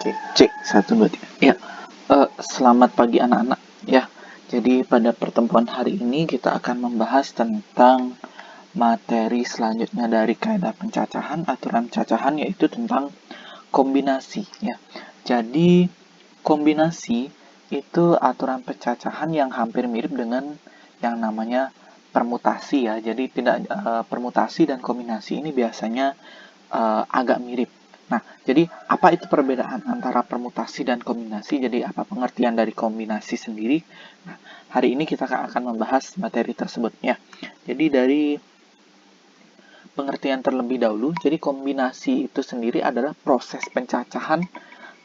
Oke, cek 1 2 3. Ya, selamat pagi anak-anak. Ya, jadi pada pertemuan hari ini kita akan membahas tentang materi selanjutnya dari kaidah pencacahan, aturan pencacahan, yaitu tentang kombinasi. Ya, jadi kombinasi itu aturan pencacahan yang hampir mirip dengan yang namanya permutasi ya. Jadi tidak permutasi dan kombinasi ini biasanya agak mirip. Nah, jadi apa itu perbedaan antara permutasi dan kombinasi? Jadi apa pengertian dari kombinasi sendiri? Nah, hari ini kita akan membahas materi tersebut ya. Jadi dari pengertian terlebih dahulu, jadi kombinasi itu sendiri adalah proses pencacahan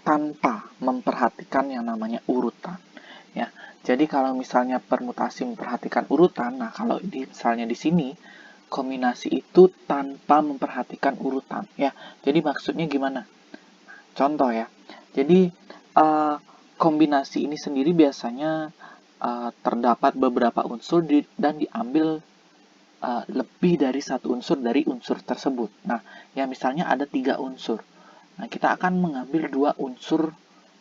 tanpa memperhatikan yang namanya urutan. Ya, jadi kalau misalnya permutasi memperhatikan urutan, nah kalau misalnya di sini kombinasi itu tanpa memperhatikan urutan ya. Jadi maksudnya gimana? Contoh ya. Jadi kombinasi ini sendiri biasanya terdapat beberapa unsur dan diambil lebih dari satu unsur dari unsur tersebut. Nah, ya misalnya ada 3 unsur. Nah, kita akan mengambil 2 unsur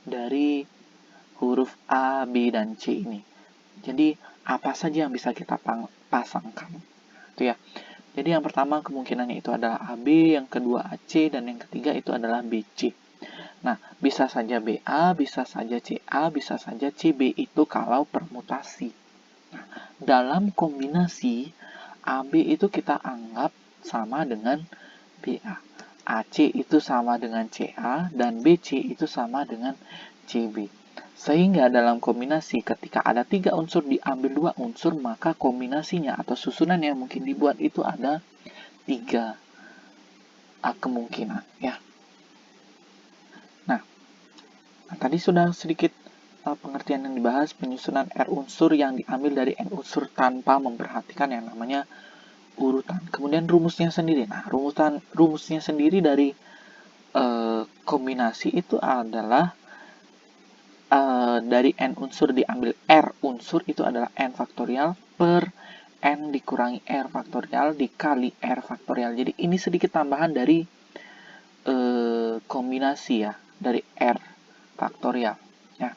dari huruf A, B, dan C ini. Jadi apa saja yang bisa kita pasangkan? Itu ya. Jadi yang pertama kemungkinannya itu adalah AB, yang kedua AC, dan yang ketiga itu adalah BC. Nah, bisa saja BA, bisa saja CA, bisa saja CB itu kalau permutasi. Nah, dalam kombinasi, AB itu kita anggap sama dengan BA. AC itu sama dengan CA, dan BC itu sama dengan CB. Sehingga dalam kombinasi ketika ada 3 unsur diambil 2 unsur, maka kombinasinya atau susunan yang mungkin dibuat itu ada 3 kemungkinan ya. Nah, tadi sudah sedikit pengertian yang dibahas, penyusunan R unsur yang diambil dari N unsur tanpa memperhatikan yang namanya urutan. Kemudian rumusnya sendiri. Nah, rumusnya sendiri dari kombinasi itu adalah dari N unsur diambil R unsur itu adalah N faktorial per N dikurangi R faktorial dikali R faktorial. Jadi ini sedikit tambahan dari kombinasi ya, dari R faktorial ya.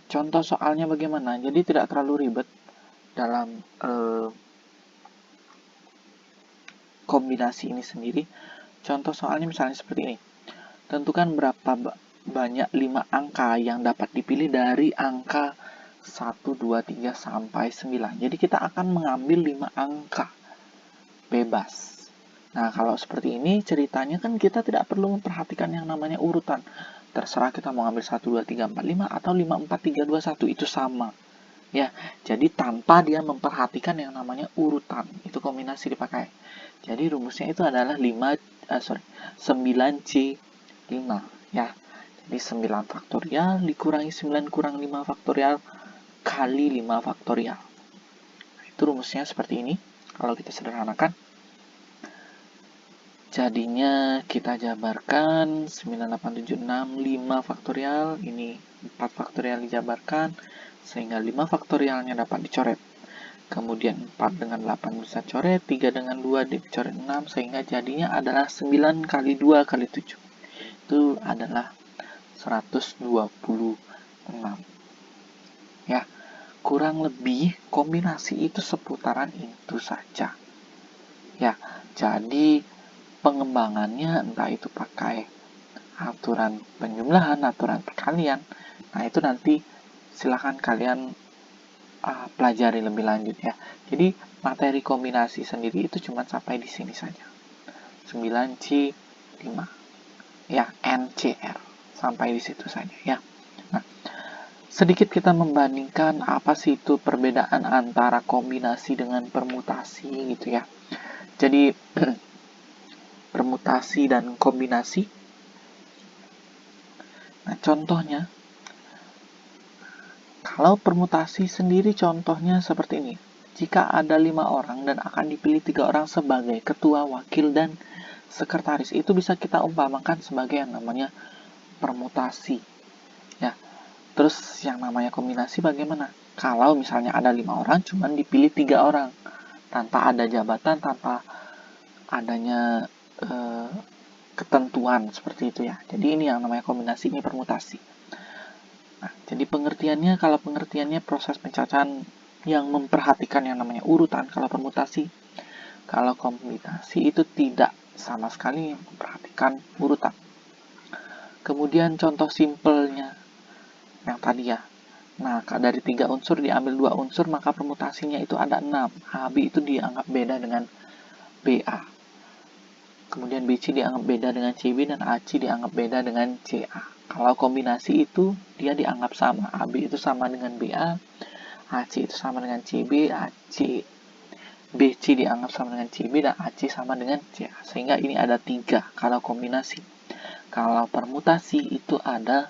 Contoh soalnya bagaimana? Jadi tidak terlalu ribet dalam kombinasi ini sendiri. Contoh soalnya misalnya seperti ini. Tentukan berapa banyak 5 angka yang dapat dipilih dari angka 1, 2, 3 sampai 9. Jadi kita akan mengambil 5 angka bebas. Nah, kalau seperti ini ceritanya kan kita tidak perlu memperhatikan yang namanya urutan. Terserah kita mau ambil 1, 2, 3, 4, 5 atau 5, 4, 3, 2, 1 itu sama. Ya, jadi tanpa dia memperhatikan yang namanya urutan. Itu kombinasi dipakai. Jadi rumusnya itu adalah 9C5 ya. Jadi 9 faktorial dikurangi 9 kurang 5 faktorial kali 5 faktorial. Itu rumusnya seperti ini. Kalau kita sederhanakan, jadinya kita jabarkan 9876 5 faktorial, ini 4 faktorial dijabarkan, sehingga 5 faktorialnya dapat dicoret. Kemudian 4 dengan 8 bisa coret, 3 dengan 2 dicoret 6, sehingga jadinya adalah 9 kali 2 kali 7. Itu adalah 126. Ya, kurang lebih kombinasi itu seputaran itu saja. Ya, jadi pengembangannya entah itu pakai aturan penjumlahan, aturan perkalian. Nah, itu nanti silahkan kalian pelajari lebih lanjut ya. Jadi materi kombinasi sendiri itu cuma sampai di sini saja. 9C5 ya, NCR sampai di situ saja ya. Nah, sedikit kita membandingkan apa sih itu perbedaan antara kombinasi dengan permutasi gitu ya. Jadi permutasi dan kombinasi. Nah, contohnya kalau permutasi sendiri contohnya seperti ini. Jika ada 5 orang dan akan dipilih 3 orang sebagai ketua, wakil, dan sekretaris, itu bisa kita umpamakan sebagai yang namanya permutasi. Ya. Terus yang namanya kombinasi bagaimana? Kalau misalnya ada 5 orang, cuman dipilih 3 orang. Tanpa ada jabatan, tanpa adanya ketentuan seperti itu ya. Jadi ini yang namanya kombinasi, ini permutasi. Nah, jadi pengertiannya, kalau pengertiannya proses pencacahan yang memperhatikan yang namanya urutan. Kalau permutasi, kalau kombinasi itu tidak sama sekali memperhatikan urutan. Kemudian contoh simpelnya yang tadi ya. Nah, dari 3 unsur diambil 2 unsur, maka permutasinya itu ada 6. AB itu dianggap beda dengan BA. Kemudian BC dianggap beda dengan CB dan AC dianggap beda dengan CA. Kalau kombinasi itu dia dianggap sama. AB itu sama dengan BA, AC itu sama dengan CB, BC dianggap sama dengan CB, dan AC sama dengan CA. Sehingga ini ada 3 kalau kombinasi. Kalau permutasi itu ada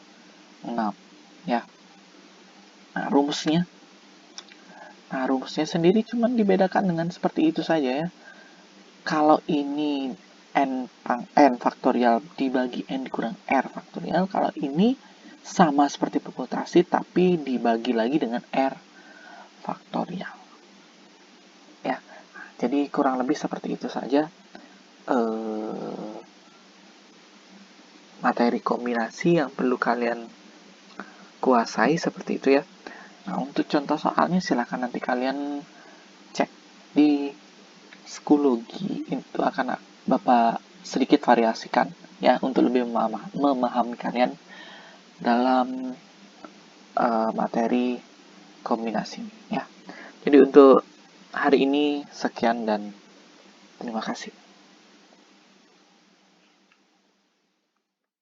6. Ya. Nah, rumusnya sendiri cuma dibedakan dengan seperti itu saja ya. Kalau ini n faktorial dibagi n dikurang r faktorial, kalau ini sama seperti permutasi tapi dibagi lagi dengan r faktorial. Ya. Jadi kurang lebih seperti itu saja materi kombinasi yang perlu kalian kuasai seperti itu ya. Nah, untuk contoh soalnya silahkan nanti kalian cek di Schoology, itu akan Bapak sedikit variasikan ya untuk lebih memahami kalian dalam materi kombinasi ya. Jadi untuk hari ini sekian dan terima kasih.